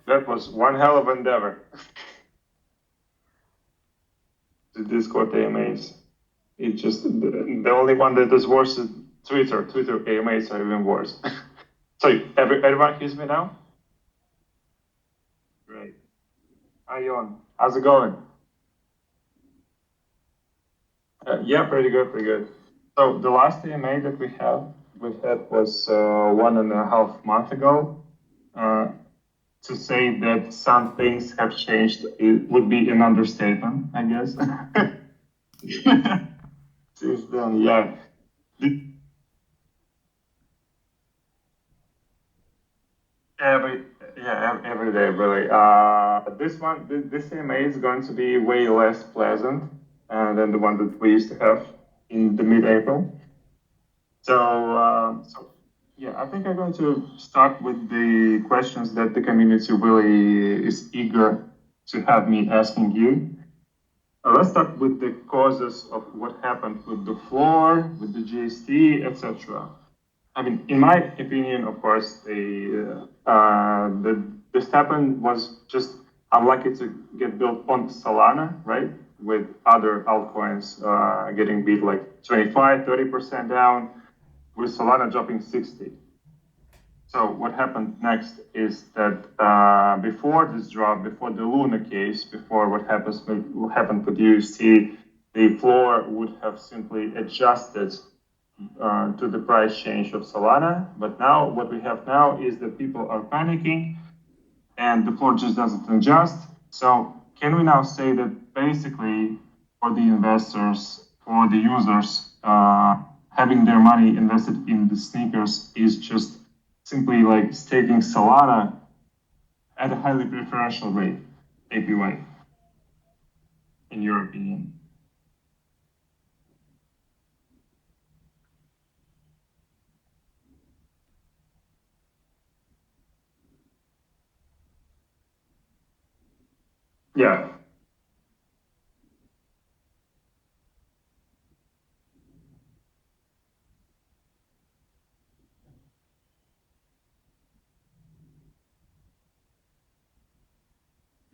That was one hell of an endeavor. The Discord AMAs. It's just the only one that is worse is Twitter. Twitter AMAs are even worse. So everyone hears me now? Great. Hi, Jon. How's it going? Yeah, pretty good, pretty good. So the last AMA that we had was 1.5 months ago. To say that some things have changed, it would be an understatement, I guess. Since then, yeah. Every day, really. This AMA is going to be way less pleasant than the one that we used to have in the mid-April. So yeah, I think I'm going to start with the questions that the community really is eager to have me asking you. Let's start with the causes of what happened with the floor, with the GST, etc. I mean, in my opinion, of course, the STEPN was just unlucky to get built on Solana, right? With other altcoins getting beat like 25, 30% down, with Solana dropping 60. So what happened next is that before this drop, before the Luna case, before what happened with UST, the floor would have simply adjusted to the price change of Solana. But now what we have now is that people are panicking and the floor just doesn't adjust. So can we now say that basically for the investors, for the users, having their money invested in the sneakers is just simply like staking Solana at a highly preferential rate, APY, in your opinion? Yeah.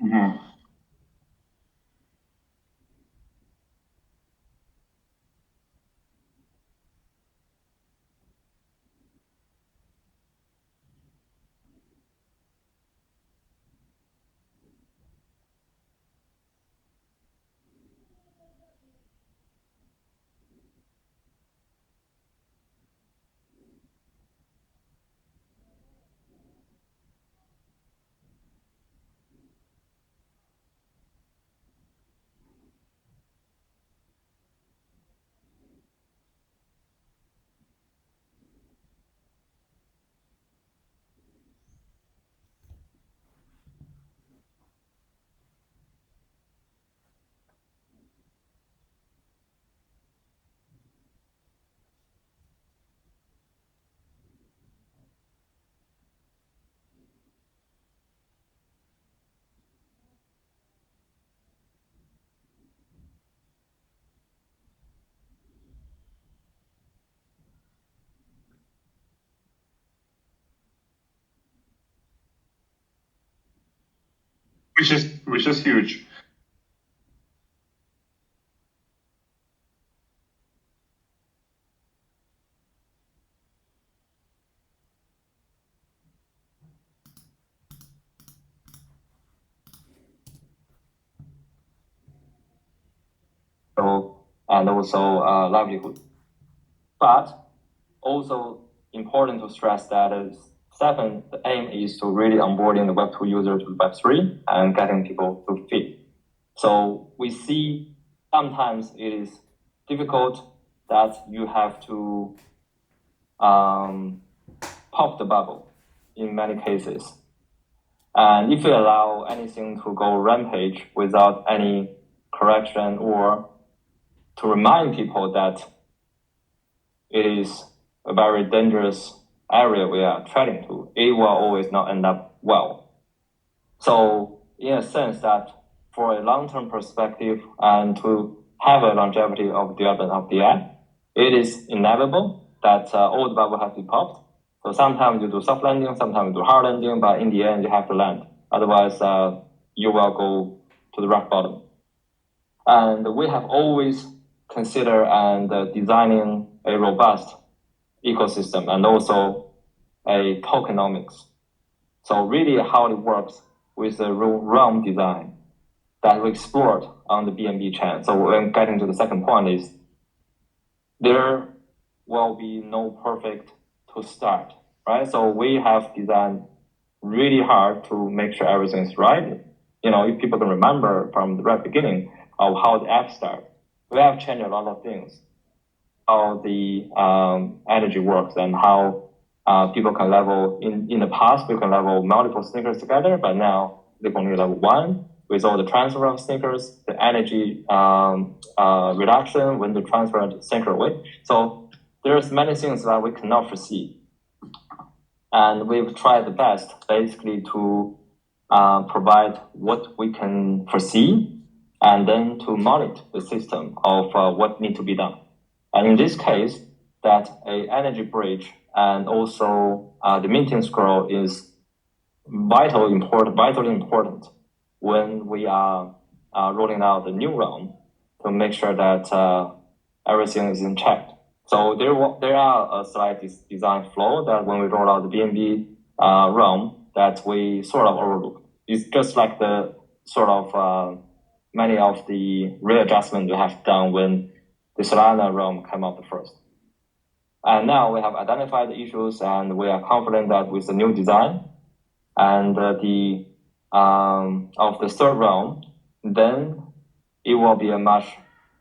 Mm-hmm. Which is huge. So, and also livelihood. But also important to stress that STEPN, the aim is to really onboarding the Web2 user to Web3 and getting people to fit. So we see sometimes it is difficult that you have to pop the bubble in many cases. And if you allow anything to go rampage without any correction or to remind people that it is a very dangerous area we are treading to, it will always not end up well. So in a sense that for a long-term perspective and to have a longevity of development of the app, it is inevitable that all the bubble has to be popped. So sometimes you do soft landing, sometimes you do hard landing, but in the end you have to land. Otherwise, you will go to the rock bottom. And we have always considered and designing a robust ecosystem and also a tokenomics. So really how it works with the realm design that we explored on the BNB chain. So when getting to the second point is there will be no perfect to start, right? So we have designed really hard to make sure everything is right. If people can remember from the very beginning of how the app started, we have changed a lot of things, how the energy works and how people can level. In the past, we can level multiple sneakers together, but now they can only level one with all the transfer of sneakers, the energy reduction when they transfer the sneaker away. So there's many things that we cannot foresee. And we've tried the best basically to provide what we can foresee and then to monitor the system of what needs to be done. And in this case, that a energy bridge and also the minting scroll is vitally important when we are rolling out the new realm to make sure that everything is in check. So there are a slight design flaw that when we roll out the BNB realm that we sort of overlook. It's just like the sort of many of the readjustments we have done when the Solana realm came out first. And now we have identified the issues and we are confident that with the new design and of the third realm, then it will be a much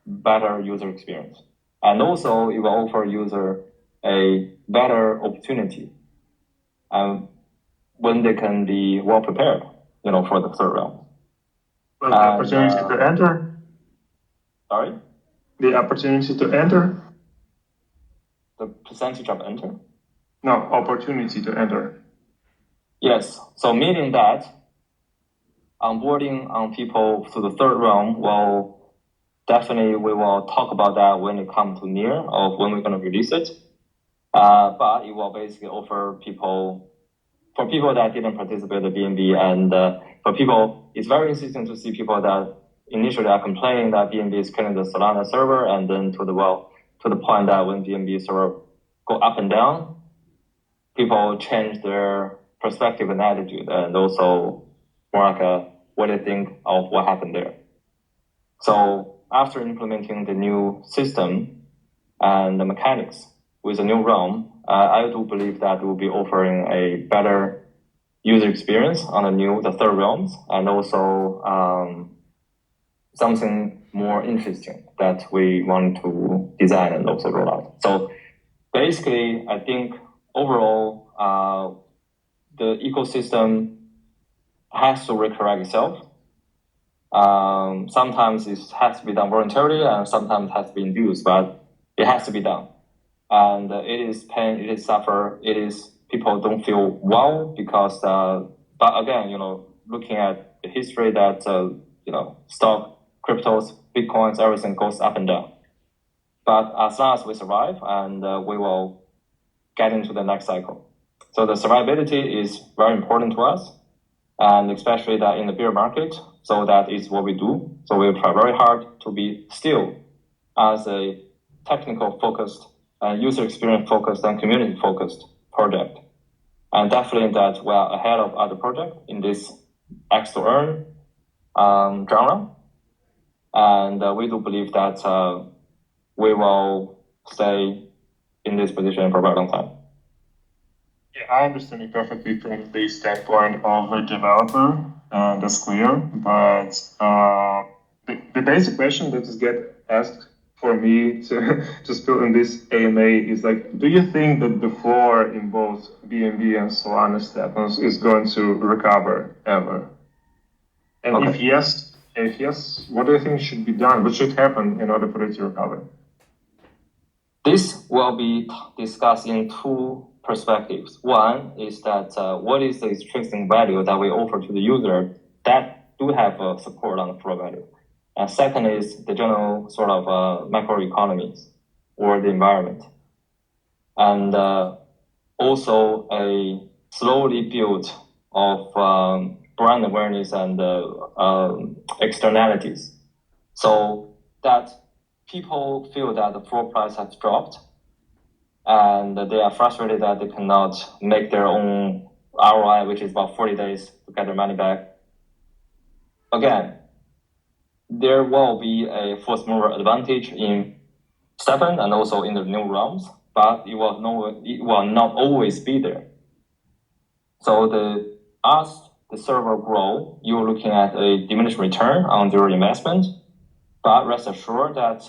better user experience. And also it will offer user a better opportunity when they can be well prepared, for the third realm. Well, the opportunity to enter? Sorry? The opportunity to enter? The percentage of enter? No, opportunity to enter. Yes. So meaning that onboarding on people to the third realm definitely we will talk about that when it comes to near of when we're going to release it. But it will basically offer for people that didn't participate in the BNB and for people, it's very interesting to see people that initially are complaining that BNB is killing the Solana server and then to the point that when BNB server go up and down, people change their perspective and attitude and also more like what they think of what happened there. So after implementing the new system and the mechanics with the new realm, I do believe that we'll be offering a better user experience on the third realms and also something more interesting that we want to design and also roll out. So basically, I think overall, the ecosystem has to recorrect itself. Sometimes it has to be done voluntarily and sometimes it has to be induced, but it has to be done. And it is pain, it is suffer, people don't feel well because, but again, looking at the history that, stock, cryptos, Bitcoins, everything goes up and down. But as long as we survive and we will get into the next cycle. So the survivability is very important to us. And especially that in the bear market, so that is what we do. So we try very hard to be still as a technical focused, user experience focused and community focused project. And definitely that we are ahead of other projects in this X to earn genre. And we do believe that we will stay in this position for a very long time. Yeah, I understand it perfectly from the standpoint of a developer. That's clear. But the basic question that is get asked for me to spill in this AMA is like, do you think that the floor in both BNB and Solana STEPN is going to recover ever? And okay. if yes, what do you think should be done? What should happen in order for it to recover? This will be discussed in two perspectives. One is that what is the intrinsic value that we offer to the user that do have support on the floor value. And second is the general sort of macroeconomies or the environment. And also a slowly built of brand awareness and externalities. So that people feel that the floor price has dropped, and they are frustrated that they cannot make their own ROI, which is about 40 days to get their money back. Again, there will be a first mover advantage in STEPN and also in the new realms, but it will not always be there. So as the server grow, you're looking at a diminished return on your investment, but rest assured that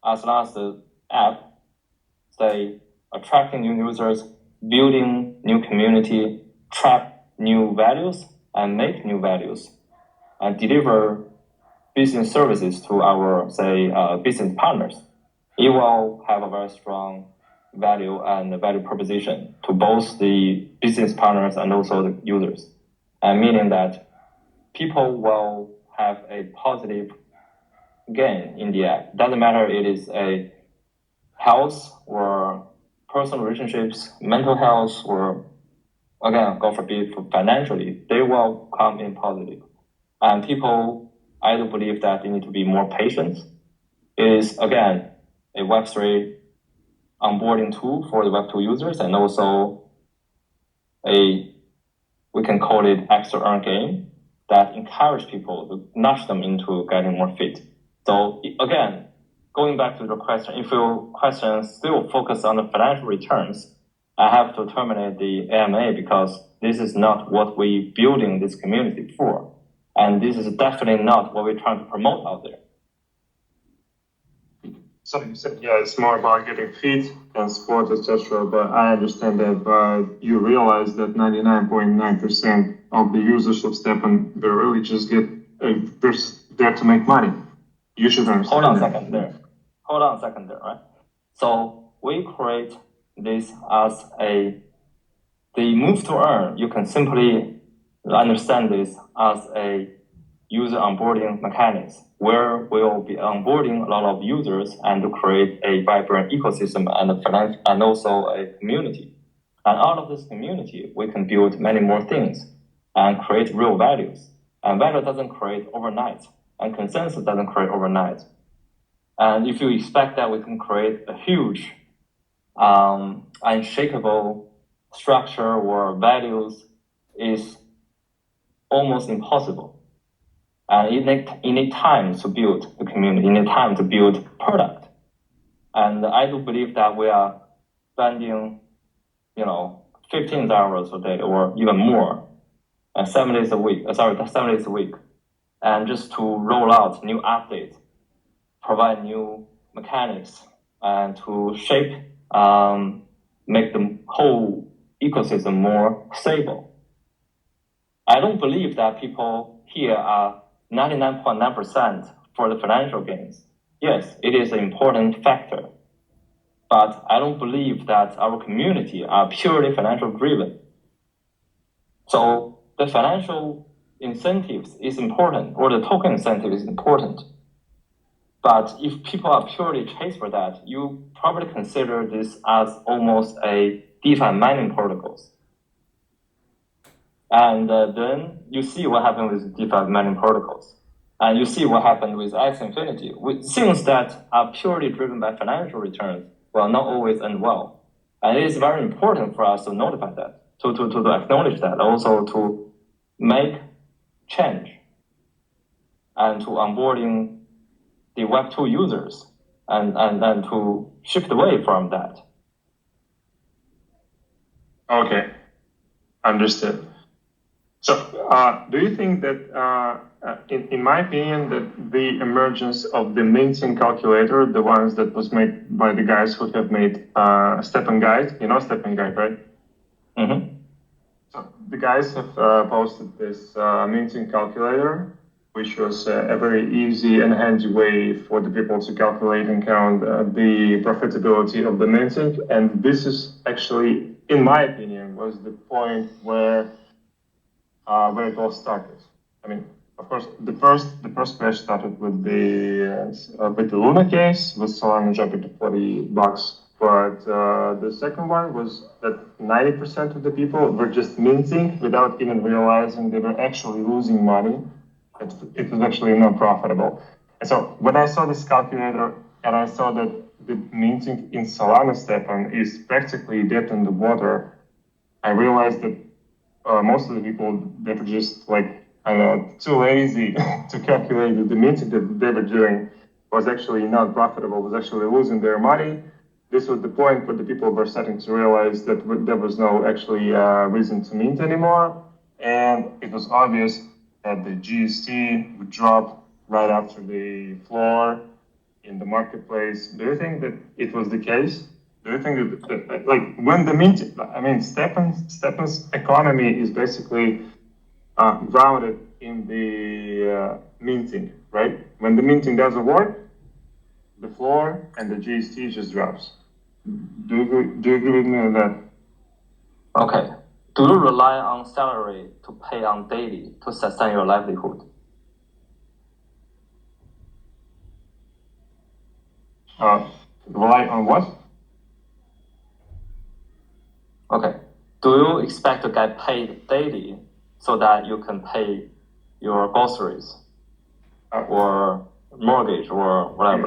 as long as the app stay attracting new users, building new community, trap new values, and make new values, and deliver business services to our, business partners, it will have a very strong value and value proposition to both the business partners and also the users. And meaning that people will have a positive gain in the app. Doesn't matter it is a health or personal relationships, mental health, or again, God forbid, financially, they will come in positive. And people, I do believe that they need to be more patient. It is, again, a Web3 onboarding tool for the Web2 users, and also we can call it extra earn game that encourage people to nudge them into getting more fit. So again, going back to the question, if your question still focus on the financial returns, I have to terminate the AMA because this is not what we're building this community for. And this is definitely not what we're trying to promote out there. So you said, yeah, it's more about getting fit and sport, etc. But I understand that, but you realize that 99.9% of the users of STEPN, they really just get there to make money. You should understand. Hold on a second there, right? So we create this as the move to earn. You can simply understand this as a user onboarding mechanics, where we'll be onboarding a lot of users and to create a vibrant ecosystem and also a community. And out of this community, we can build many more things and create real values. And value doesn't create overnight, and consensus doesn't create overnight. And if you expect that we can create a huge, unshakable structure or values, is almost impossible. And you need time to build the community, you need time to build product. And I do believe that we are spending, 15 hours a day or even more, 7 days a week, and just to roll out new updates, provide new mechanics, and to shape, make the whole ecosystem more stable. I don't believe that people here are 99.9% for the financial gains. Yes, it is an important factor, but I don't believe that our community are purely financial driven. So the financial incentives is important, or the token incentive is important. But if people are purely chased for that, you probably consider this as almost a DeFi mining protocols. And then you see what happened with DeFi mining protocols. And you see what happened with X Infinity. With things that are purely driven by financial returns will not always end well. And it is very important for us to notify that, to acknowledge that, also to make change and to onboarding the Web2 users and to shift away from that. Okay, understood. So, do you think that, in my opinion, that the emergence of the minting calculator, the ones that was made by the guys who have made STEPN Guide, STEPN Guide, right? Mm-hmm. So the guys have posted this minting calculator, which was a very easy and handy way for the people to calculate and count the profitability of the minting. And this is actually, in my opinion, was the point where it all started. I mean, of course, the first crash started with the Luna case, with Solana jumping to $40 But the second one was that 90% of the people were just minting without even realizing they were actually losing money. It was actually not profitable. And so when I saw this calculator and I saw that the minting in Solana STEPN is practically dead in the water, I realized that most of the people, they were just like, I don't know, too lazy to calculate that the minting that they were doing was actually not profitable, was actually losing their money. This was the point where the people were starting to realize that there was no actually reason to mint anymore. And it was obvious that the GST would drop right after the floor in the marketplace. Do you think that it was the case? Do you think that like when the mint, I mean, STEPN's economy is basically grounded in the minting, right? When the minting doesn't work, the floor and the GST just drops. Do you agree with me on that? Okay. Do you rely on salary to pay on daily to sustain your livelihood? Rely on what? Okay. Do you expect to get paid daily so that you can pay your groceries or mortgage or whatever?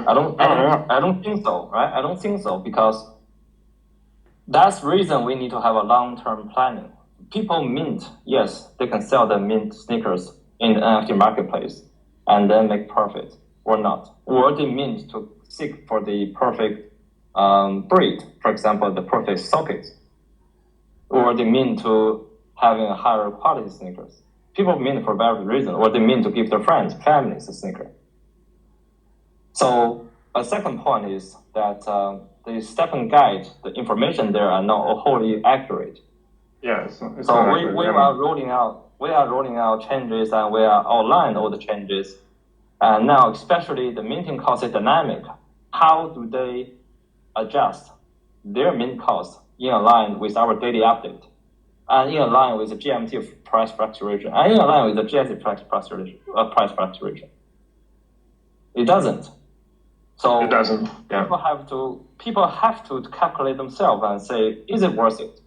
I don't think so, right? I don't think so because that's the reason we need to have a long-term planning. People mint, yes, they can sell the mint sneakers in the NFT marketplace and then make profit or not. Or they mint to seek for the perfect breed, for example, the perfect socket. Or they mint to having a higher quality sneakers. People mint for various reasons, or they mint to give their friends, families a sneaker. So a second point is that the STEPN guide, the information there are not wholly accurate. Yeah, so we are rolling out changes and we are outlining all the changes. And now, especially the minting cost is dynamic. How do they adjust their mint cost in line with our daily update, and in line with the GMT price fluctuation, and in line with the GST price fluctuation? It doesn't. So it doesn't. Yeah. People have to calculate themselves and say, is it worth it?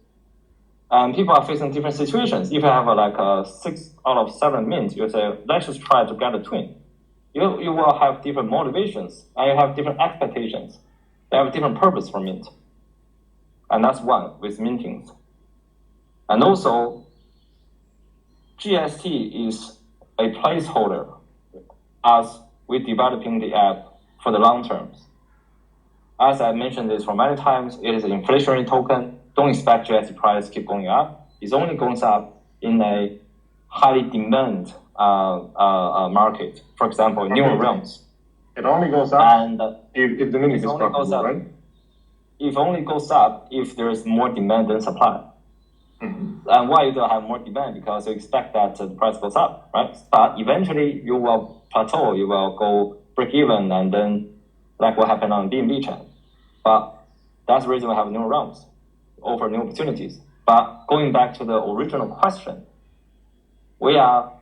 And people are facing different situations. If you have a 6 out of 7 mints, you say, let's just try to get a twin. You will have different motivations and you have different expectations. They have a different purpose for mint. And that's one with mintings. And also, GST is a placeholder as we're developing the app for the long terms. As I mentioned this for many times, it is an inflationary token. Don't expect GST price keep going up. It only goes up in a highly demand market. For example, newer realms. It only goes up and if the minting is profitable, right? It only goes up if there is more demand than supply. Mm-hmm. And why you don't have more demand? Because you expect that the price goes up, right? But eventually you will plateau, you will go break even, and then like what happened on BNB chain. But that's the reason we have new realms, offer new opportunities. But going back to the original question, we are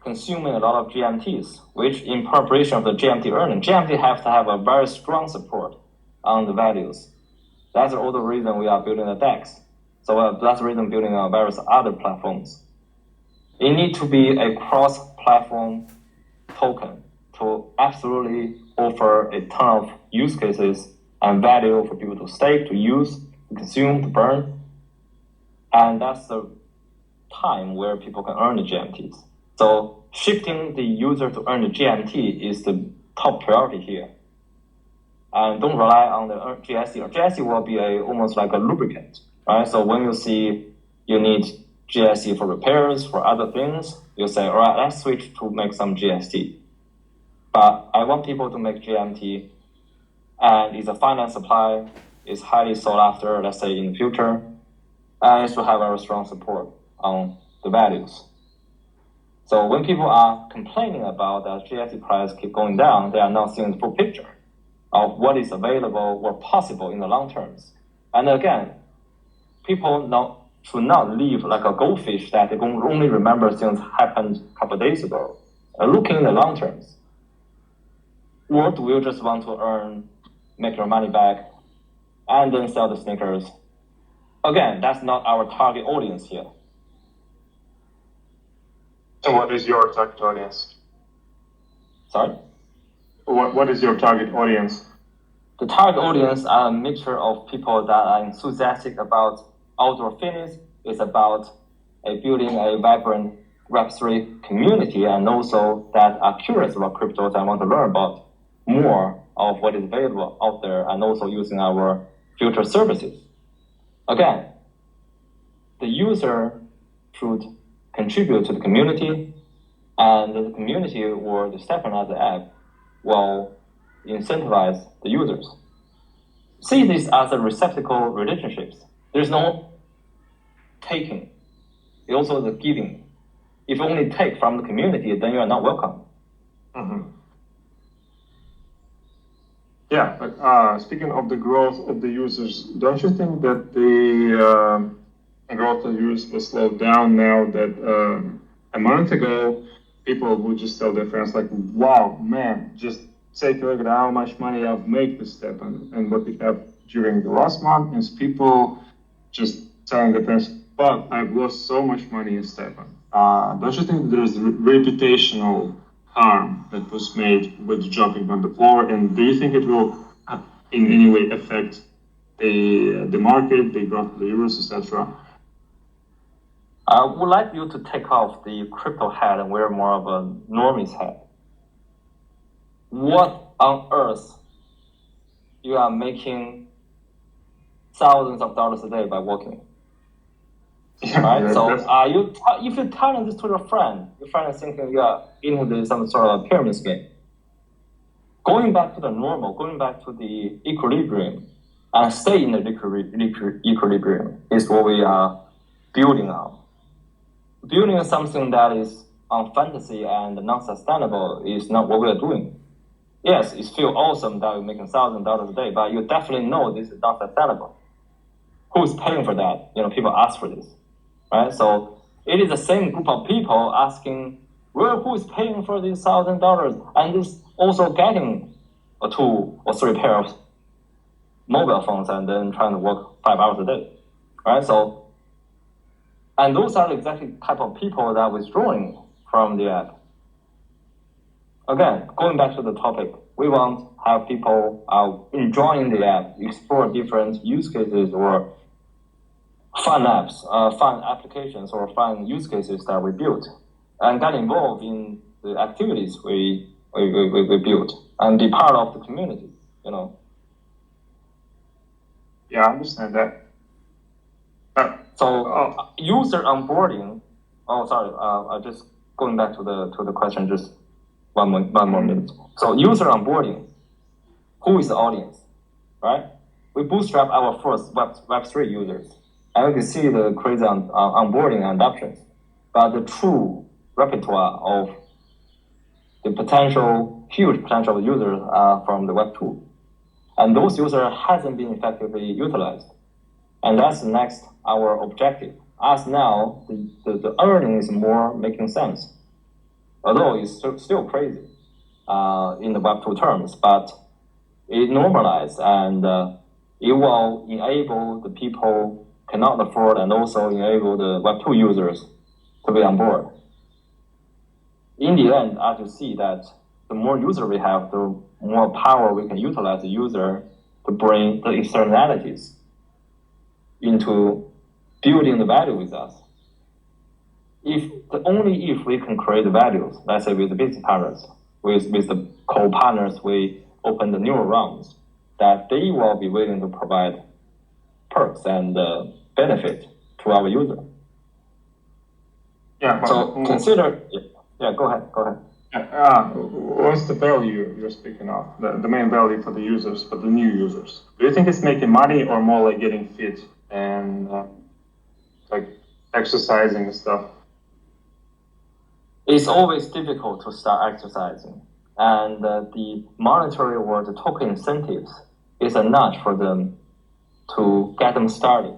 consuming a lot of GMTs, which in preparation of the GMT earning, GMT have to have a very strong support on the values. That's all the reason we are building a DEX. So that's the reason building various other platforms. It needs to be a cross-platform token to absolutely offer a ton of use cases and value for people to stake, to use, to consume, to burn. And that's the time where people can earn the GMTs. So shifting the user to earn the GMT is the top priority here. And don't rely on the GST. GST will be almost like a lubricant, right? So when you see you need GST for repairs, for other things, you say, all right, let's switch to make some GST. But I want people to make GMT, and it's a finite supply, it's highly sought after, let's say in the future, and it should have very strong support on the values. So when people are complaining about that GST price keep going down, they are not seeing the full picture of what is available or possible in the long terms. And again, people should not live like a goldfish that they only remember things happened a couple of days ago. Looking in the long terms. Or do you just want to make your money back and then sell the sneakers. Again, that's not our target audience here. So what is your target audience? Sorry? What is your target audience? The target audience are a mixture of people that are enthusiastic about outdoor fitness. It's about building a vibrant Web3 community, and also that are curious about cryptos and want to learn about more of what is available out there, and also using our future services. Again, the user should contribute to the community, and the community or the STEPN as the app will incentivize the users. See this as a reciprocal relationships. There's no taking. It's also the giving. If you only take from the community, then you are not welcome. Mm-hmm. Yeah, but speaking of the growth of the users, don't you think that the growth of users will slow down now that a month ago, people would just tell their friends like, wow, man, just take a look at how much money I've made this step. And what we have during the last month is people just telling their friends, but I've lost so much money in STEPN. Don't you think there's reputational harm that was made with jumping on the floor? And do you think it will in any way affect the market, the growth of the euros, etc.? I would like you to take off the crypto hat and wear more of a normie's hat. What on earth you are making thousands of dollars a day by working? Right? So if you're telling this to your friend is thinking you are into some sort of pyramid scheme. Going back to the normal, going back to the equilibrium, and stay in the equilibrium is what we are building on. Building something that is on fantasy and non-sustainable is not what we are doing. Yes, it feels awesome that you're making $1,000 a day, but you definitely know this is not sustainable. Who's paying for that? People ask for this, right? So it is the same group of people asking, well, who is paying for this $1,000 and is also getting a 2 or 3 pair of mobile phones and then trying to work 5 hours a day, right? So, and those are exactly type of people that are withdrawing from the app. Again, going back to the topic, we want to have people enjoying the app, explore different use cases or fun apps, fun applications or fun use cases that we built, and get involved in the activities we built and be part of the community, Yeah, I understand that. User onboarding. Oh, sorry. Just going back to the question. Just one more minute. So user onboarding. Who is the audience, right? We bootstrap our first Web3 users, and we can see the crazy onboarding and adoptions. But the true repertoire of the huge potential users are from the Web2, and those users hasn't been effectively utilized. And that's next our objective. As now, the earning is more making sense, although it's still crazy in the Web2 terms, but it normalized and it will enable the people cannot afford and also enable the Web2 users to be on board. In the end, as you see that the more user we have, the more power we can utilize the user to bring the externalities into building the value with us. Only if we can create the values, let's say with the business partners, with the co-partners, we open the newer rounds, that they will be willing to provide perks and benefit to our user. Yeah. So consider. Yeah. Go ahead. What's the value you're speaking of? The main value for the users, for the new users. Do you think it's making money or more like getting fit and like exercising and stuff? It's always difficult to start exercising, and the monetary or the token incentives is a nudge for them to get them started.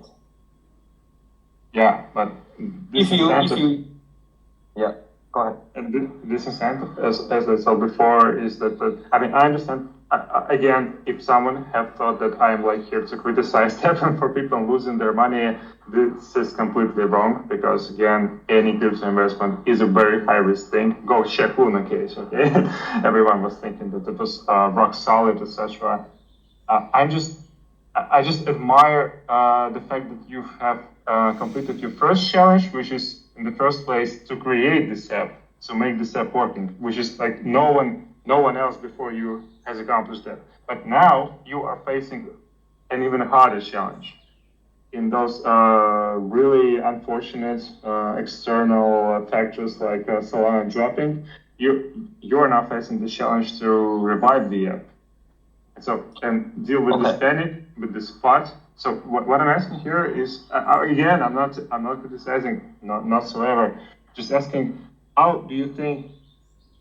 Yeah, but yeah, go ahead. And this incentive, as I said before, is that I understand again, if someone have thought that I'm like here to criticize STEPN for people losing their money, this is completely wrong, because again, any crypto investment is a very high risk thing. Go check Luna case, okay? Everyone was thinking that it was rock solid, etc. I just admire the fact that you have completed your first challenge, which is in the first place to create this app, to make this app working, which is like no one else before you has accomplished that. But now you are facing an even harder challenge in those really unfortunate external factors like Solana dropping. You are now facing the challenge to revive the app. So, and deal with this panic, with this spot. So what I'm asking here is, again, I'm not criticizing, not whatsoever, just asking, how do you think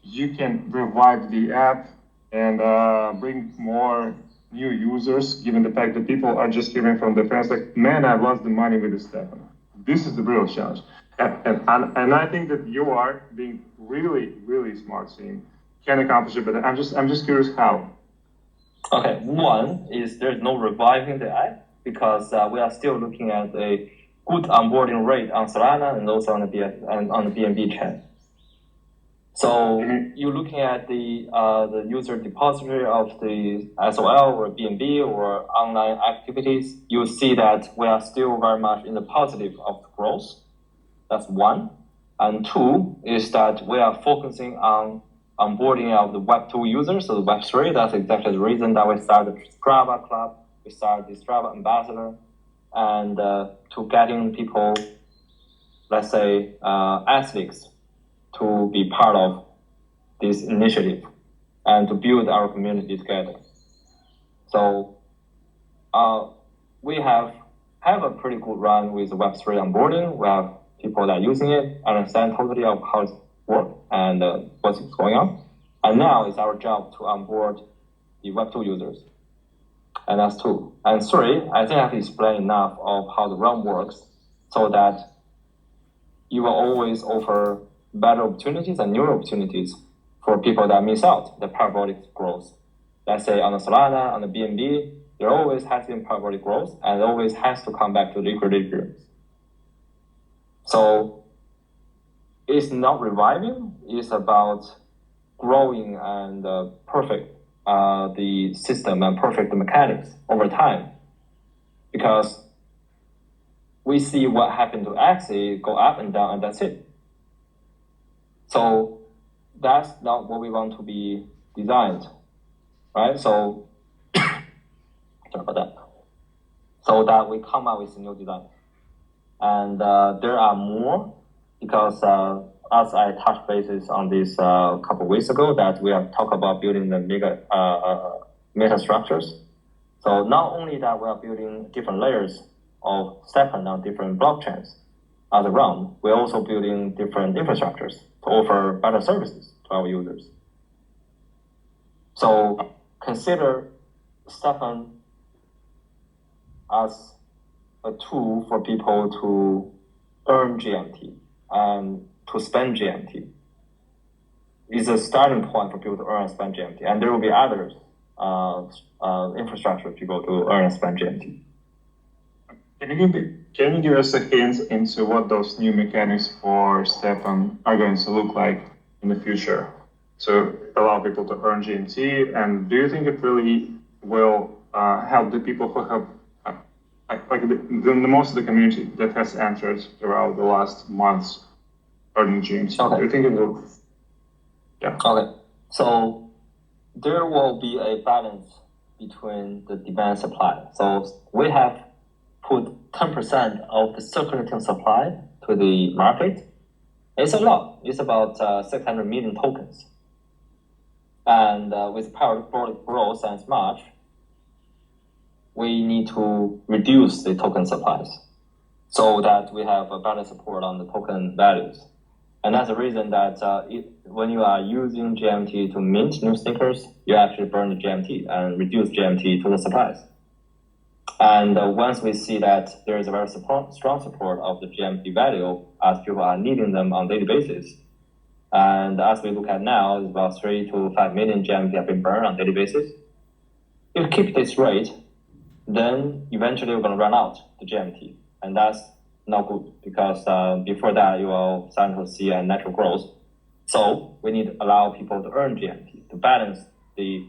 you can revive the app and bring more new users, given the fact that people are just hearing from their friends like, man, I lost the money with the STEPN. This is the real challenge. And I think that you are being really, really smart, so you can accomplish it, but I'm just curious how. Okay, one is there's no reviving the app because we are still looking at a good onboarding rate on Solana and also on the BNB chain. So you're looking at the user depository of the SOL or BNB or online activities, you see that we are still very much in the positive of growth. That's one. And two is that we are focusing on onboarding of the Web2 users, so the Web3. That's exactly the reason that we started the Strava Club, we started the Strava Ambassador, and to getting people, let's say, athletes to be part of this initiative and to build our community together. So we have a pretty good run with Web3 onboarding. We have people that are using it, understand totally of how it works and what's going on. And now it's our job to onboard the Web2 users. And that's two. And three, I think I have explained enough of how the realm works so that you will always offer better opportunities and newer opportunities for people that miss out the parabolic growth. Let's say on the Solana, on the BNB, there always has been parabolic growth and it always has to come back to the equilibrium. So it's not reviving, it's about growing and perfect the system and perfect the mechanics over time. Because we see what happened to Axie go up and down and that's it. So that's not what we want to be designed, right? So, sorry about that. So that we come up with a new design. And there are more because as I touched bases on this a couple of weeks ago, that we have talked about building the meta structures. So not only that we are building different layers of STEPN on different blockchains as a realm, we're also building different infrastructures to offer better services to our users. So consider STEPN as a tool for people to earn GMT and to spend GMT. It's a starting point for people to earn and spend GMT, and there will be others infrastructure people to earn and spend GMT. Can you give us a hint into what those new mechanics for STEPN are going to look like in the future to allow people to earn GMT? And do you think it really will help the people who have like the most of the community that has entered throughout the last months earning GMT? Okay. Do you think it will? Yeah. Okay. So there will be a balance between the demand and supply. So we have put 10% of the circulating supply to the market. It's a lot. It's about 600 million tokens. And with parabolic growth and March, we need to reduce the token supplies so that we have a better support on the token values. And that's the reason that when you are using GMT to mint new stickers, you actually burn the GMT and reduce GMT to the supplies. And once we see that there is a very strong support of the GMT value as people are needing them on a daily basis, and as we look at now, it's about 3 to 5 million GMT have been burned on a daily basis. if keep this rate, then eventually we're going to run out the GMT, and that's not good because before that you will start to see a natural growth. So we need to allow people to earn GMT to balance the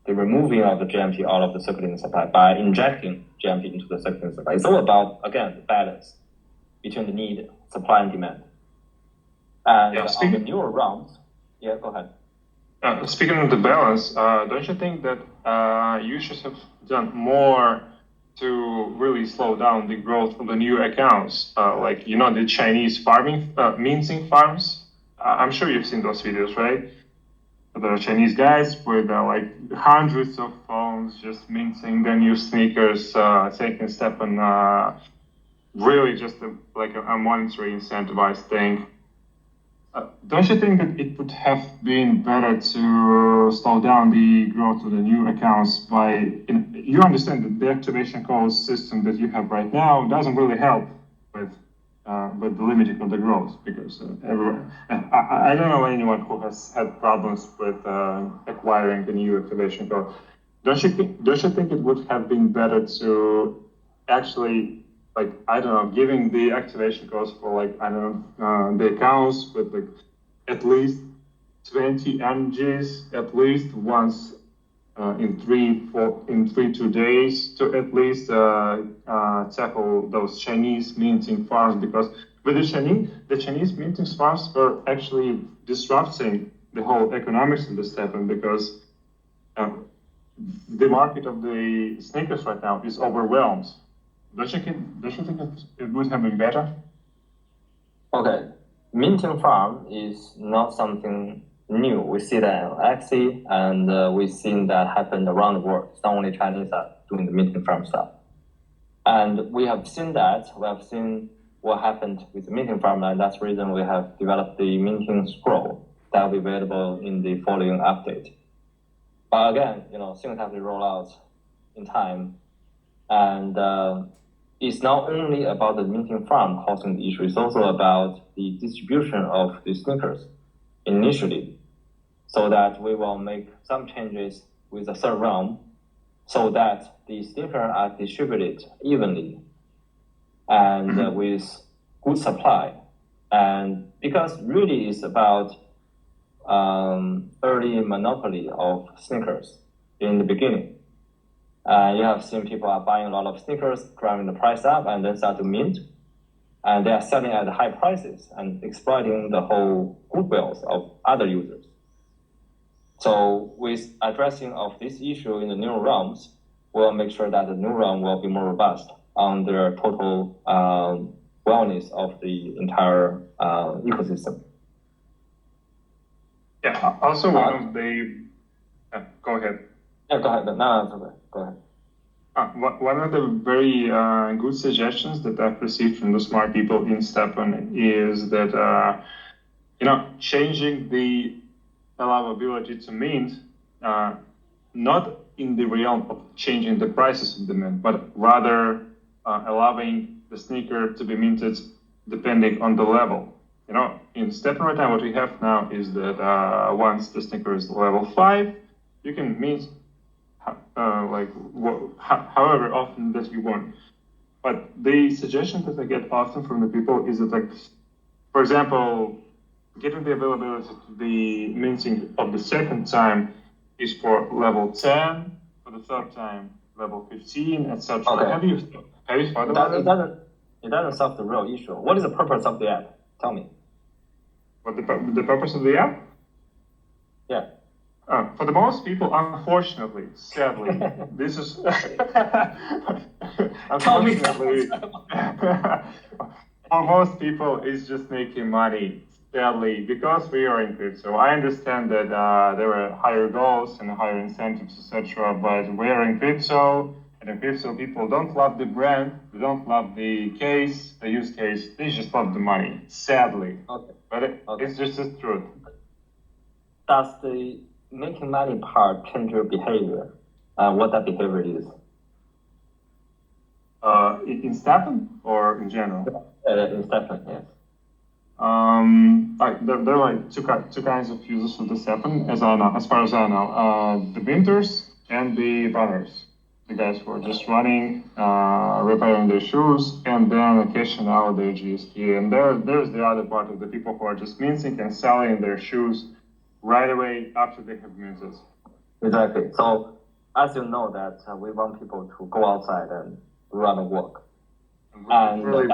removing of the GMT out of the circulating supply by injecting GMT into the circulating supply. It's all about, again, the balance between the need, supply, and demand. And on the newer rounds, yeah, go ahead. Speaking of the balance, don't you think that you should have done more to really slow down the growth of the new accounts? Like, the Chinese farming, minting farms? I'm sure you've seen those videos, right? The Chinese guys with like hundreds of phones just minting their new sneakers, taking STEPN, really just a monetary incentivized thing. Don't you think that it would have been better to slow down the growth of the new accounts by, you understand that the activation code system that you have right now doesn't really help with the limiting of the growth, because I don't know anyone who has had problems with acquiring the new activation code. Don't you think it would have been better to actually, like, I don't know, giving the activation codes for, like, I don't know, the accounts with like at least 20 MGs at least once in 2 days, to at least tackle those Chinese minting farms, because with the Chinese minting farms were actually disrupting the whole economics of the STEPN, because the market of the sneakers right now is overwhelmed. Don't you think it would have been better? Okay, minting farm is not something new. We see that in Axie, and we've seen that happen around the world. It's not only Chinese are doing the minting farm stuff. And we have seen that. We have seen what happened with the minting farm, and that's the reason we have developed the minting scroll that will be available in the following update. But again, things have to roll out in time. And it's not only about the minting farm causing the issue, it's also about the distribution of the sneakers initially, so that we will make some changes with the third realm so that the sneakers are distributed evenly and with good supply. And because really it's about early monopoly of sneakers in the beginning. You have seen people are buying a lot of sneakers, driving the price up, and then start to mint. And they are selling at high prices and exploiting the whole goodwills of other users. So with addressing of this issue in the new realms, we'll make sure that the new realm will be more robust on their total wellness of the entire ecosystem. Yeah, also one of the... go ahead. Yeah, go ahead. No, it's okay. Go ahead. One of the very good suggestions that I've received from the smart people in STEPN is that, changing the allowability to mint, not in the realm of changing the prices of the mint, but rather allowing the sneaker to be minted depending on the level. In STEPN right now, what we have now is that once the sneaker is level 5, you can mint however often that you want. But the suggestion that I get often from the people is that, like, for example, getting the availability to the minting of the second time is for level 10, for the third time level 15, etc. Okay. Have you thought about it? It doesn't solve the real issue. What is the purpose of the app? Tell me. What the purpose of the app? Yeah. For the most people, unfortunately, sadly, this is unfortunately for most people, it's just making money. Sadly, because we are in crypto, I understand that there are higher goals and higher incentives, etc. But we are in crypto, and in crypto, people don't love the brand, they don't love the case, the use case, they just love the money. Sadly, okay. But it's just the truth. Does the making money part change your behavior? What that behavior is? In STEPN or in general? In STEPN, yes. there are like two kinds of users of the STEPN, as far as I know. The minters and the runners. The guys who are just running, repairing their shoes, and then cashing out their GST. And there's the other part of the people who are just minting and selling their shoes right away after they have minted. Exactly. So as you know that we want people to go outside and run and work. And really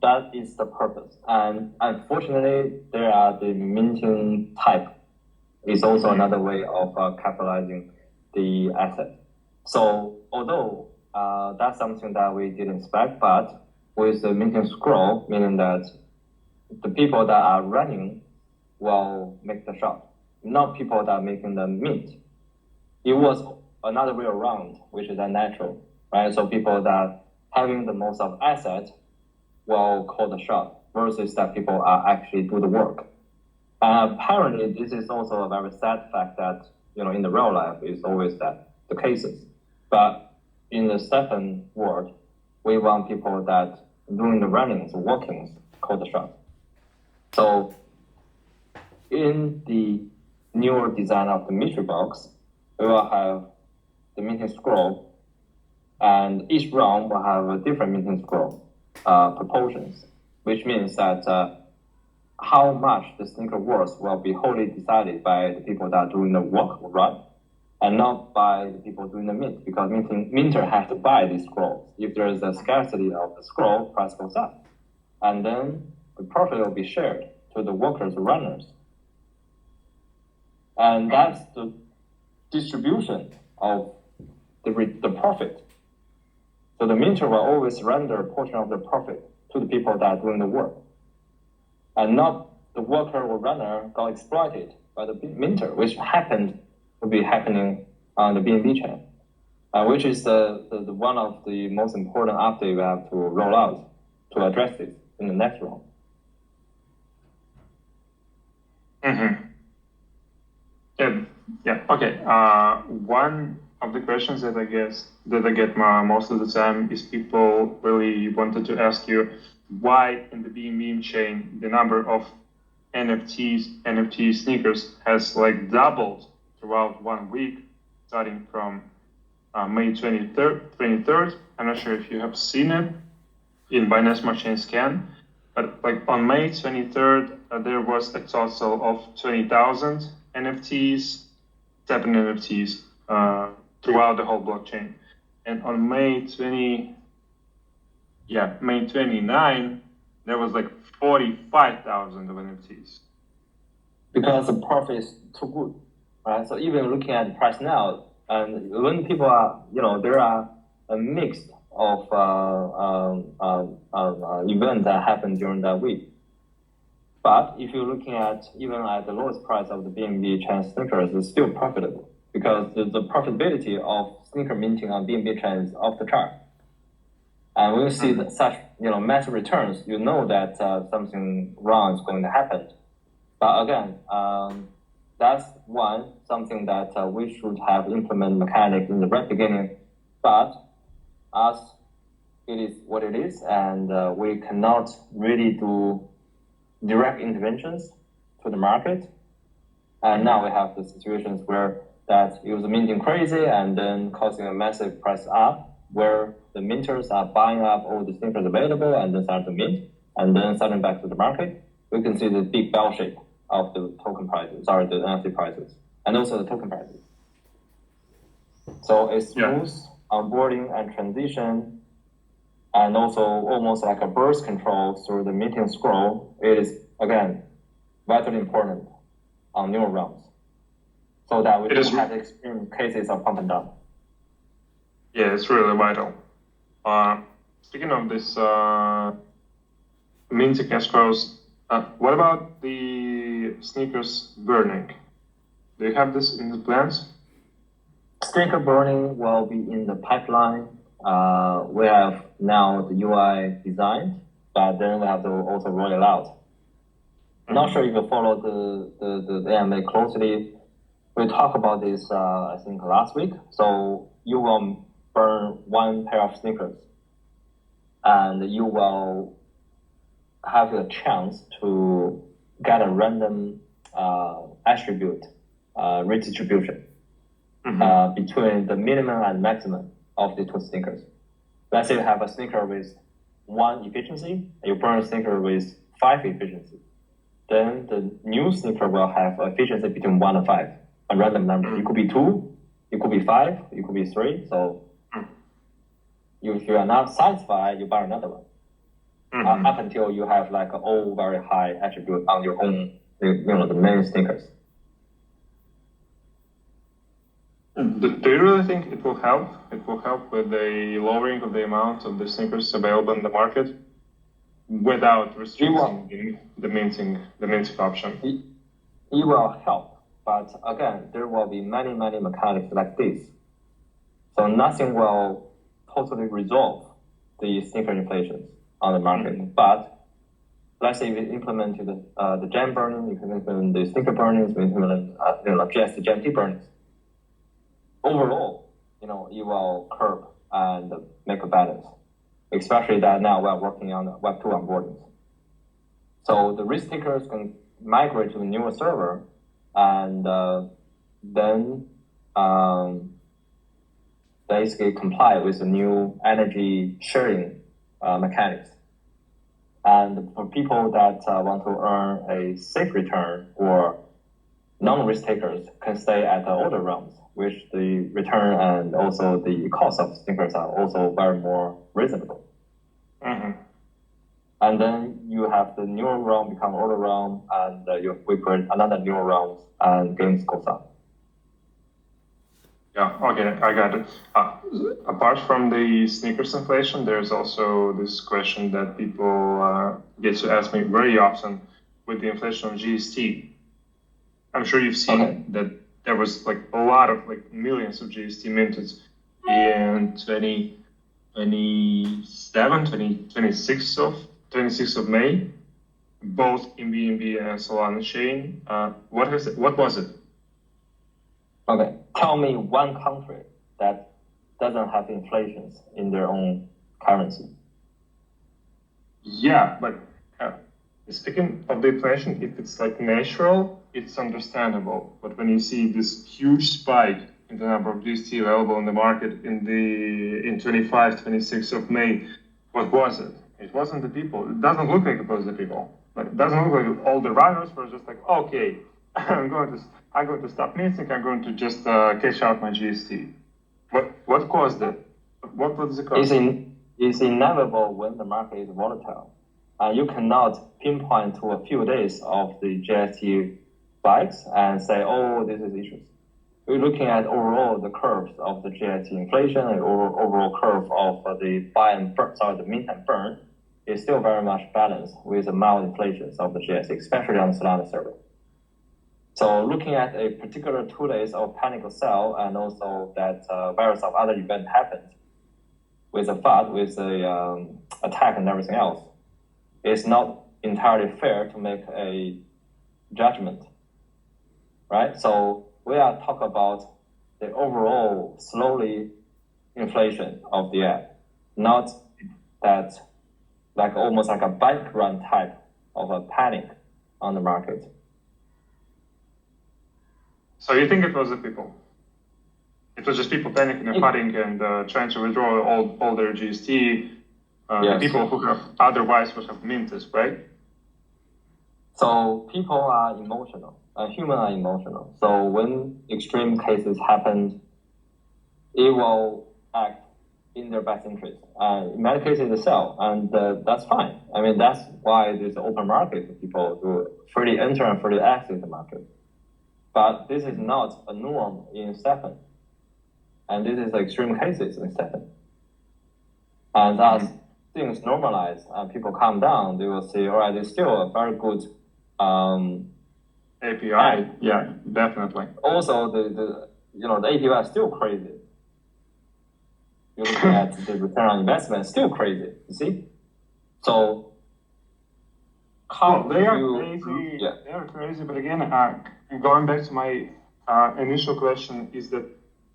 that is the purpose. And unfortunately, there are the minting type is also another way of capitalizing the asset. So although that's something that we didn't expect, but with the minting scroll, meaning that the people that are running will make the shot, not people that are making the mint. It was another way around, which is unnatural, right? So people that having the most of assets will call the shot versus that people are actually do the work. Apparently, this is also a very sad fact that, in the real life, it's always that the cases. But in the STEPN world, we want people that doing the runnings, workings, call the shot. So in the newer design of the mystery box, we will have the minting scroll, and each round will have a different minting scroll proportions, which means that how much the sneaker worth will be wholly decided by the people that are doing the work run, and not by the people doing the mint, because minter has to buy these scrolls. If there is a scarcity of the scroll, price goes up, and then the profit will be shared to the workers, the runners. And that's the distribution of the profit. So the minter will always render a portion of the profit to the people that are doing the work, and not the worker or runner got exploited by the minter, which happened to be happening on the BNB chain, which is the one of the most important updates we have to roll out to address this in the next round. Mm-hmm. Yeah. Okay. One of the questions that I get most of the time is people really wanted to ask you why in the BNB chain the number of NFT sneakers has like doubled throughout 1 week, starting from May 23rd. I'm not sure if you have seen it in Binance Smart Chain scan, but like on May 23rd, there was a total of 20,000 NFTs, STEPN NFTs throughout the whole blockchain. And on May 29, there was like 45,000 of NFTs. Because the profit is too good, right? So even looking at the price now, and when people are, there are a mix of events that happened during that week. But if you're looking at even at the lowest price of the BNB chain sneakers, it's still profitable because the profitability of sneaker minting on BNB chain is off the chart. And when you see such massive returns, you know that something wrong is going to happen. But again, that's something that we should have implemented mechanic in the very beginning. But as it is what it is, and we cannot really do direct interventions to the market. And now we have the situations where that it was minting crazy and then causing a massive price up, where the minters are buying up all the sneakers available and then start to mint, and then selling back to the market. We can see the big bell shape of the token prices, the NFT prices, and also the token prices. So a smooth onboarding and transition, and also almost like a burst control through the minting scroll, it is, again, vitally important on newer rounds, so that we don't have extreme cases of pump and dump. Yeah, it's really vital. Speaking of this minting escrows, what about the sneakers burning? Do you have this in the plans? Sneaker burning will be in the pipeline. We have now the UI designed, but then we have to also roll it out. I'm not sure if you follow the AMA closely. We talked about this, I think, last week. So you will burn one pair of sneakers, and you will have a chance to get a random attribute redistribution between the minimum and maximum of the two sneakers. Let's say you have a sneaker with 1 efficiency, and you burn a sneaker with 5 efficiency. Then the new sneaker will have efficiency between 1 and 5, a random number. It could be 2, it could be 5, it could be 3. So if you are not satisfied, you buy another one. Up until you have like all very high attribute on your own, the main sneakers. Do you really think it will help? It will help with the lowering of the amount of the sneakers available in the market without restricting the minting option? It will help, but again, there will be many mechanics like this. So nothing will totally resolve the sneaker inflations on the market. But let's say we implemented the gem burning, you can implement the sneaker burnings, we implement just the GMT burnings. Overall, it will curb and make a balance, especially that now we're working on Web2 onboardings. So the risk takers can migrate to the newer server and then basically comply with the new energy sharing mechanics. And for people that want to earn a safe return, or non-risk takers can stay at the older realms, which the return and also the cost of sneakers are also very more reasonable. And then you have the newer realm become older realm, and we create another newer realm, and games goes on. Yeah, okay, I got it. Apart from the sneakers inflation, there's also this question that people get to ask me very often with the inflation of GST. I'm sure you've seen that there was like a lot of like millions of GST minted in 26th of May, both in BNB and Solana chain. What was it? Okay, tell me one country that doesn't have inflations in their own currency. Yeah, but speaking of the inflation, if it's like natural, it's understandable. But when you see this huge spike in the number of GST available in the market in 26th of May, what was it? It wasn't the people. It doesn't look like it was the people. Like, it doesn't look like all the runners were just like, okay, I'm going to stop minting. I'm going to just cash out my GST. What caused it? What was the cause? It's inevitable when the market is volatile. You cannot pinpoint to a few days of the GST spikes and say, oh, this is issues. We're looking at overall the curves of the GST inflation and overall curve of the the mint and burn is still very much balanced with the mild inflations of the GST, especially on the Solana server. So looking at a particular 2 days of panic sell, and also that various of other events happened with a FUD, with the attack and everything else, it's not entirely fair to make a judgment, right? So we are talking about the overall slowly inflation of the app, not that like almost like a bike run type of a panic on the market. So you think it was the people? It was just people panicking and fighting and trying to withdraw all their GST. Yes. The people who have otherwise would have minted, right? So people are emotional. Humans are emotional. So when extreme cases happen, it will act in their best interest. In many cases, they sell, and that's fine. I mean, that's why there's an open market for people to freely enter and freely exit the market. But this is not a norm in STEPN. And this is extreme cases in STEPN. And as things normalize and people calm down, they will say, all right, it's still a very good API. Yeah, definitely. Also, the API is still crazy. You're looking at the return on investment, still crazy, you see? So, they are crazy. Yeah. They are crazy, but again, going back to my initial question, is that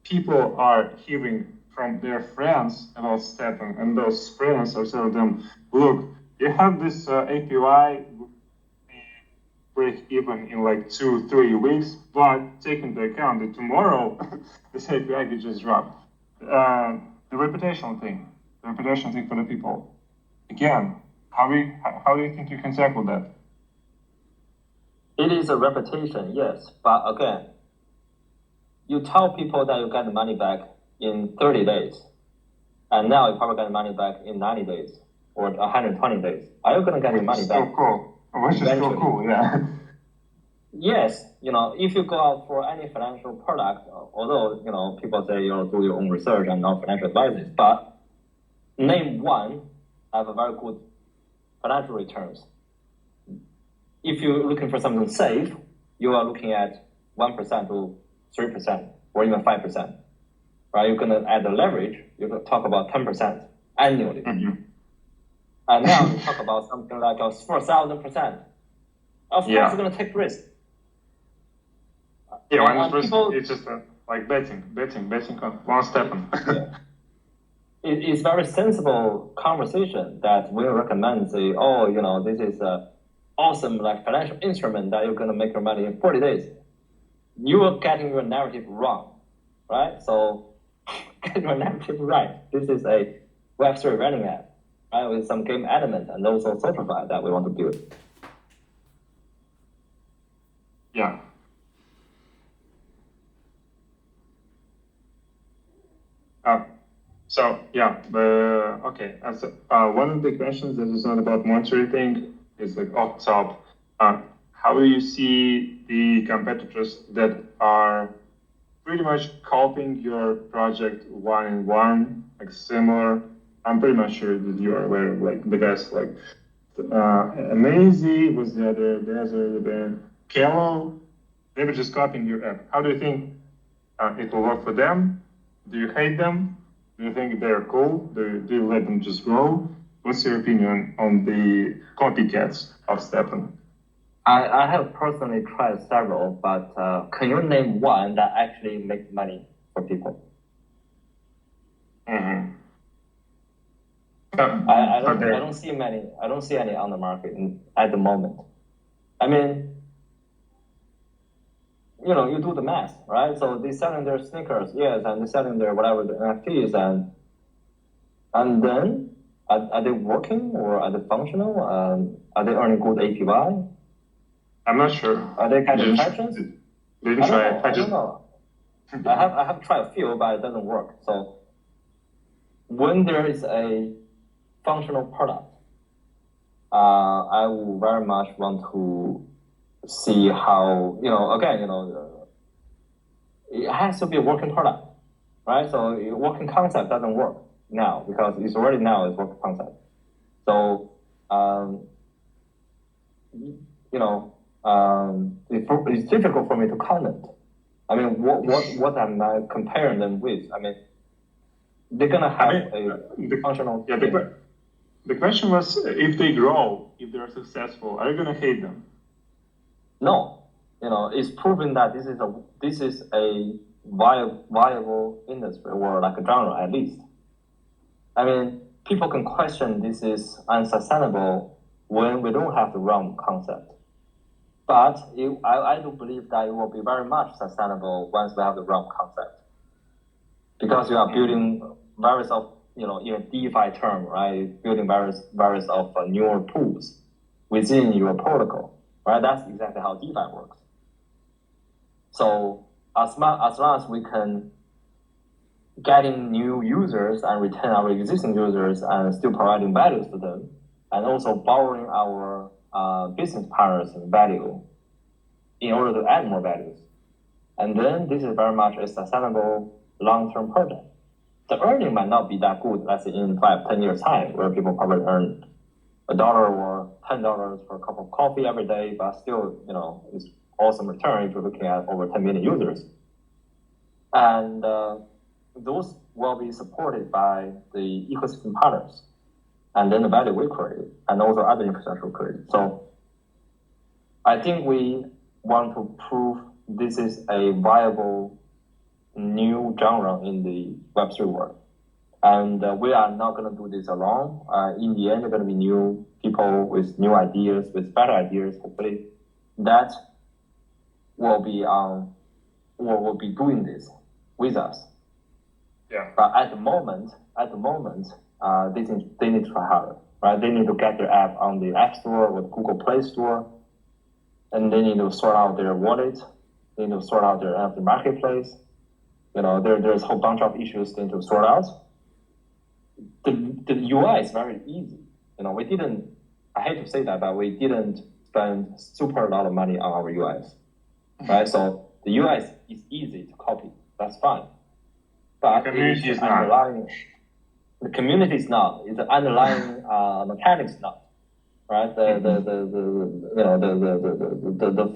people are hearing from their friends about STEPN, and those friends are telling them, look, you have this API, we're break even in like 2-3 weeks, but take into account that tomorrow this API could just drop. The reputational thing for the people. Again, how do you think you can tackle that? It is a reputation, yes, but again, you tell people that you get the money back in 30 days, and now you probably get the money back in 90 days or 120 days. Are you going to get your money back? Which is still cool, yeah. Yes, if you go out for any financial product, although, people say you do your own research and not financial advisors, but name one have a very good financial returns. If you're looking for something safe, you are looking at 1% to 3% or even 5%, right? You're going to add the leverage, you're going to talk about 10% annually. Mm-hmm. And now you talk about something like 4,000%. Of course, you're going to take risk. Yeah, it's just like betting on one step. Yeah. It's very sensible conversation that we recommend, say, this is a awesome financial instrument that you're going to make your money in 40 days. You are getting your narrative wrong, right? So get your narrative right. This is a Web3 running app, right, with some game element and also SocialFi that we want to build. Yeah. Okay. One of the questions that is not about monetary thing is off top. How do you see the competitors that are pretty much copying your project one-in-one, similar? I'm pretty much sure that you are aware of the guys Amazy was the other. There's the Kalo. They were just copying your app. How do you think it will work for them? Do you hate them? Do you think they're cool? Do you let them just grow? What's your opinion on the copycats of STEPN? I have personally tried several, but can you name one that actually makes money for people? Mm-hmm. I don't see many. I don't see any on the market at the moment. I mean, you do the math, right? So they're selling their sneakers, yes, and they're selling their whatever the NFTs, and then are they working or are they functional? Are they earning good APY? I'm not sure. Are they catching tractions? Didn't try it. I don't know. I have tried a few, but it doesn't work. So when there is a functional product, I will very much want to see how, it has to be a working product, right? So working concept doesn't work now because it's already now it's working concept. So, it's difficult for me to comment. I mean, what am I comparing them with? I mean, they're gonna have a functional. Yeah, the question was if they grow, if they're successful, are you gonna hate them? No, it's proven that this is a viable industry or like a genre at least. I mean, people can question this is unsustainable when we don't have the realm concept. But I do believe that it will be very much sustainable once we have the realm concept. Because you are building various of, even DeFi term, right? Building various of neural pools within your protocol, right? That's exactly how DeFi works. So as long as we can getting new users and retain our existing users and still providing values to them, and also borrowing our business partners value in order to add more values. And then this is very much a sustainable long-term project. The earning might not be that good, let's say in 5-10 years time, where people probably earn $1 or $10 for a cup of coffee every day, but still, it's awesome return if you're looking at over 10 million users. And those will be supported by the ecosystem partners, and then the value we create, and also other infrastructure we create. So I think we want to prove this is a viable new genre in the Web3 world. And we are not going to do this alone. In the end, there are going to be new people with new ideas, with better ideas, hopefully. that will be will be doing this with us. Yeah. But at the moment, they need to try harder, right? They need to get their app on the App Store or the Google Play Store, and they need to sort out their wallet. They need to sort out their NFT marketplace. There's a whole bunch of issues they need to sort out. The UI is very easy. We didn't. I hate to say that, but we didn't spend super lot of money on our UIs, right? So the UI is easy to copy. That's fine. But the community is not. The community is not. It's the underlying mechanics not. Right? The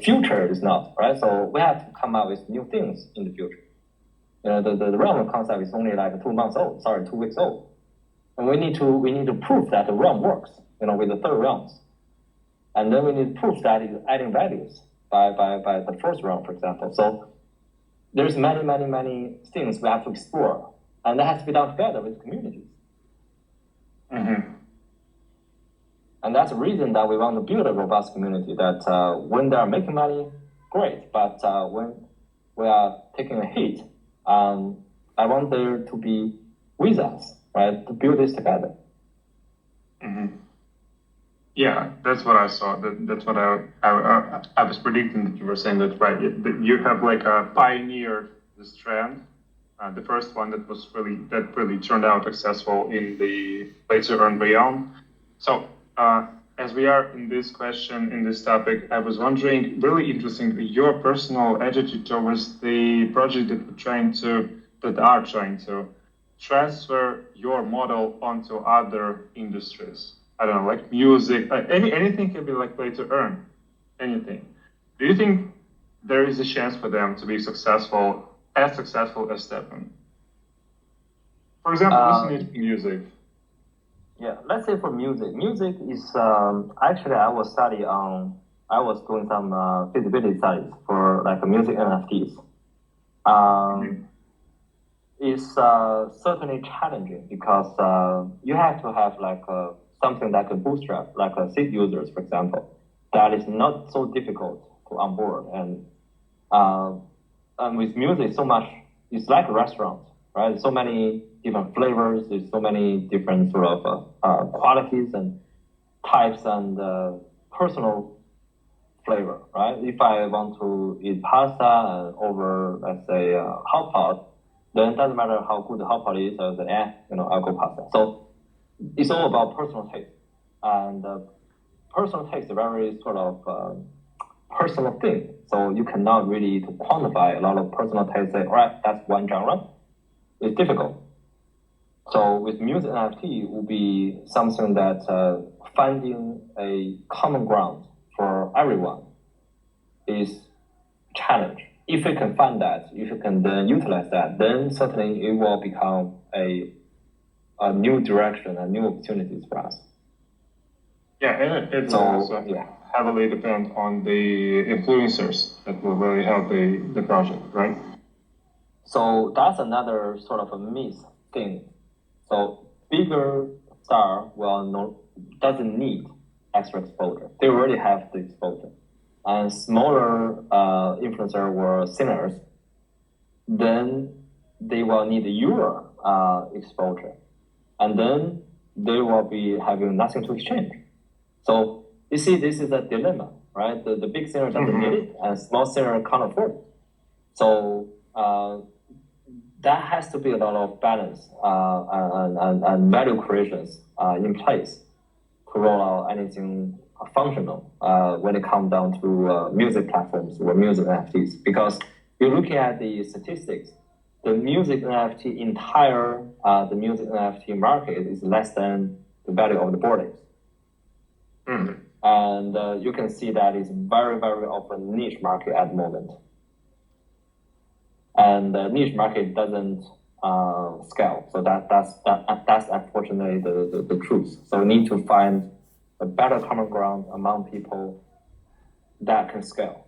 future is not. Right? So we have to come up with new things in the future. The realm concept is only like 2 months old. 2 weeks old, and we need to prove that the realm works. With the third realms, and then we need to prove that it's adding values by the first realm, for example. So there's many things we have to explore, and that has to be done together with communities. Mm-hmm. And that's the reason that we want to build a robust community that when they are making money, great. But when we are taking a hit, I want there to be with us, right, to build this together. Mm-hmm. Yeah, that's what I saw. That's what I was predicting that you were saying that, right? You have like a pioneer this trend. The first one that really turned out successful in the play to earn realm. So as we are in this topic, I was wondering, really interesting, your personal attitude towards the project that are trying to transfer your model onto other industries. I don't know, like music, anything can be like play to earn, anything. Do you think there is a chance for them to be successful as STEPN? For example, listening to music. Yeah, let's say for music. Music is actually I was doing some feasibility studies for like music NFTs. It's certainly challenging because you have to have like something like a bootstrap, like a seed users, for example, that is not so difficult to onboard. And with music, so much, it's like a restaurant, right? So many different flavors, there's so many different sort of qualities and types and personal flavor, right? If I want to eat pasta over, let's say, hot pot, then it doesn't matter how good the hot pot is, I'll say, I'll go pasta. So it's all about personal taste. And personal taste is a very sort of personal thing. So you cannot really to quantify a lot of personal taste, say, all right, that's one genre. It's difficult. So with music NFT, it will be something that finding a common ground for everyone is a challenge. If we can find that, if we can then utilize that, then certainly it will become a new direction and new opportunities for us. Yeah, and it also heavily depend on the influencers that will really help the project, right? So that's another sort of a myth thing. So bigger star doesn't need extra exposure. They already have the exposure. And smaller influencer or singers, then they will need your exposure. And then they will be having nothing to exchange. So you see, this is a dilemma, right? The big singer doesn't need it, and small singer can't afford it. So that has to be a lot of balance and value creations in place to roll out anything functional when it comes down to music platforms or music NFTs. Because you're looking at the statistics, the music NFT market is less than the value of the Bored Apes. Mm-hmm. And you can see that it's very, very often niche market at the moment. And the niche market doesn't scale. So that's unfortunately the truth. So we need to find a better common ground among people that can scale.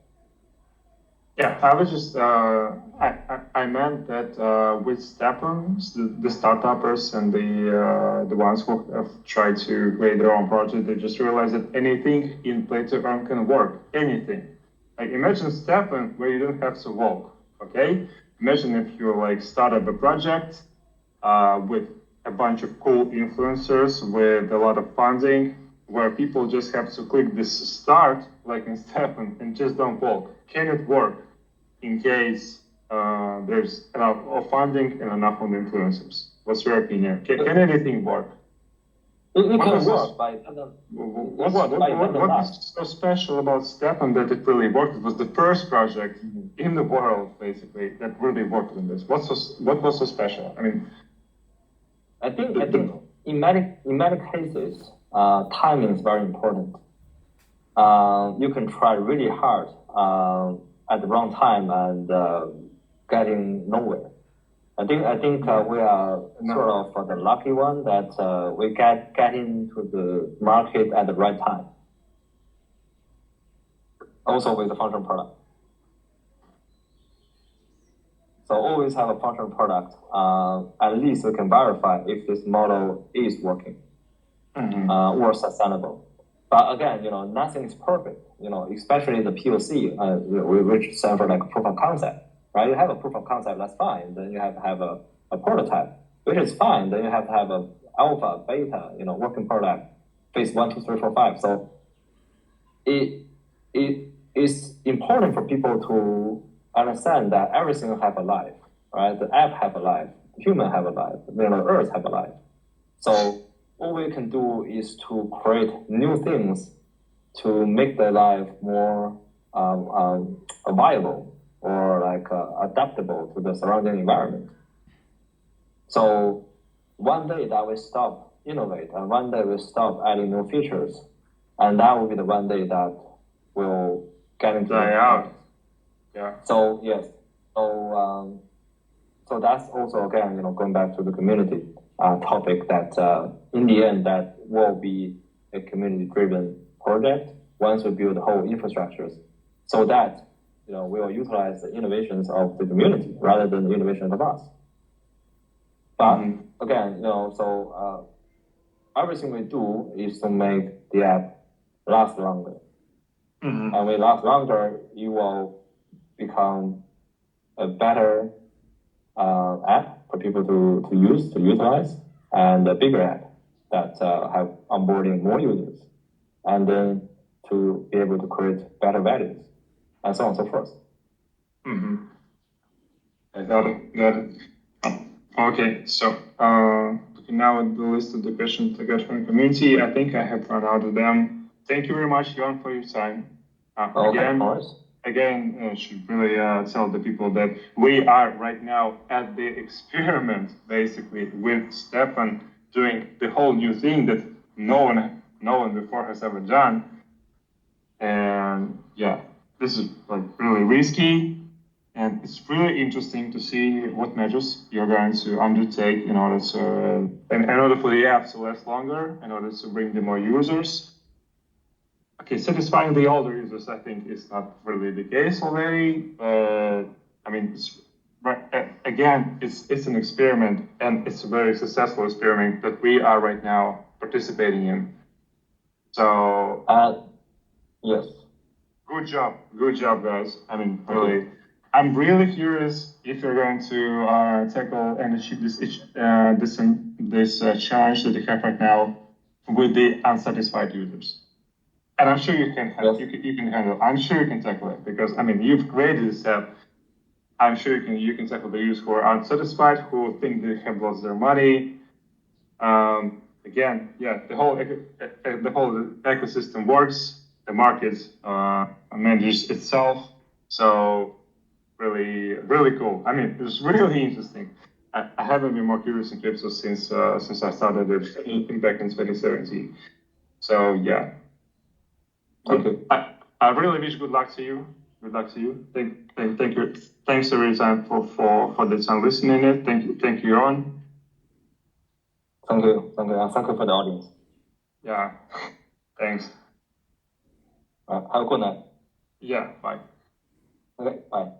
Yeah, I was just I meant that with STEPN, the startuppers and the ones who have tried to create their own project, they just realized that anything in play to earn can work. Anything. Like imagine STEPN where you don't have to walk. Okay, imagine if you like start up a project with a bunch of cool influencers with a lot of funding, where people just have to click this start, like in STEPN, and just don't walk. Can it work in case there's enough of funding and enough of influencers? What's your opinion? Can anything work? It can work, but it doesn't. What was so special about STEPN that it really worked? It was the first project in the world, basically, that really worked in this. What was so special? I mean, I think in many cases, timing is very important. You can try really hard at the wrong time and getting nowhere. I think we are sort of the lucky one that we get into the market at the right time. Also with the functional product. So always have a functional product. At least we can verify if this model is working or sustainable. But again, nothing is perfect. Especially the POC, which stands for like proof of concept. Right? You have a proof of concept, that's fine. Then you have to have a prototype, which is fine. Then you have to have a alpha, beta, working product, phase 1, 2, 3, 4, 5. So it is important for people to understand that everything have a life, right? The app have a life, human have a life, Earth have a life. So all we can do is to create new things to make their life more viable or like adaptable to the surrounding environment. So one day that we stop innovate, and one day we stop adding new features, and that will be the one day that will get into die out. Yeah. So yes. So that's also again, going back to the community topic that in the end that will be a community-driven project once we build the whole infrastructures, so that we will utilize the innovations of the community rather than the innovations of us. But again, so everything we do is to make the app last longer. And when it lasts longer, it will become a better app for people to use, to utilize, and a bigger app that have onboarding more users, and then to be able to create better values, and so on and so forth. I got it. Okay, so now the list of the questions I got from the community, I think I have run out of them. Thank you very much, Jan, for your time. Again, should really tell the people that we are right now at the experiment, basically, with STEPN doing the whole new thing that no one before has ever done. And yeah, this is like really risky, and it's really interesting to see what measures you're going to undertake in order for the app to last longer, in order to bring the more users. Okay, satisfying the older users, I think, is not really the case already. I mean, it's an experiment, and it's a very successful experiment that we are right now participating in. So, yes. Good job, guys. I mean, really, I'm really curious if you're going to tackle and achieve this challenge that you have right now with the unsatisfied users. And I'm sure you can handle. You can handle. I'm sure you can tackle it because I mean you've created this app. I'm sure you can tackle the users who are unsatisfied, who think they have lost their money. Again, yeah, the whole ecosystem works. The market manages itself. So really cool. I mean, it's really interesting. I haven't been more curious in crypto since I started it back in 2017. So yeah. Okay. I really wish good luck to you. Good luck to you. Thank you. Thanks every time for the time listening it. Thank you, Ron. Thank you. Thank you for the audience. Yeah. Thanks. Have a good night. Yeah. Bye. Okay. Bye.